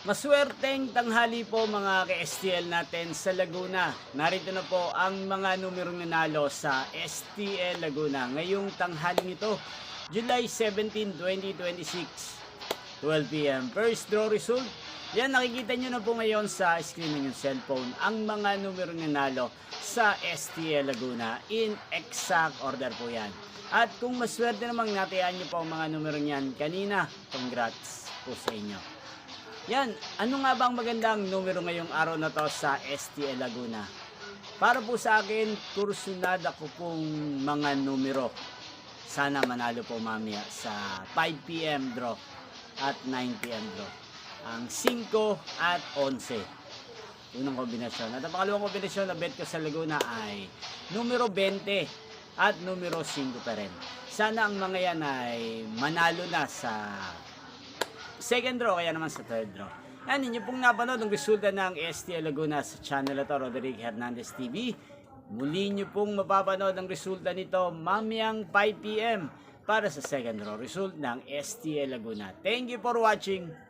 Maswerteng tanghali po mga ka-STL natin sa Laguna. Narito na po ang mga numerong nanalo sa STL Laguna ngayong tanghaling ito, July 17, 2026, 12 p.m. First draw result. Yan, nakikita nyo na po ngayon sa screen ng yung cellphone ang mga numerong nanalo sa STL Laguna. In exact order po yan. At kung maswerte namang natayaan nyo po ang mga numerong yan kanina, congrats po sa inyo. Yan, ano nga ba ang magandang numero ngayong araw na to sa STL Laguna? Para po sa akin, kursunada ko pong mga numero. Sana manalo po mamaya sa 5 p.m. draw at 9 p.m. draw. Ang 5 at 11. Unang kombinasyon. At ang pangalawang kombinasyon na bet ko sa Laguna ay numero 20 at numero 5 pa rin. Sana ang mga yan ay manalo na sa second draw, kaya naman sa third draw. Yan, inyo pong napanood ang resulta ng STL Laguna sa channel ito, Roderick Hernandez TV. Muli nyo pong mapapanood ang resulta nito mamayang 5 p.m. para sa second draw result ng STL Laguna. Thank you for watching.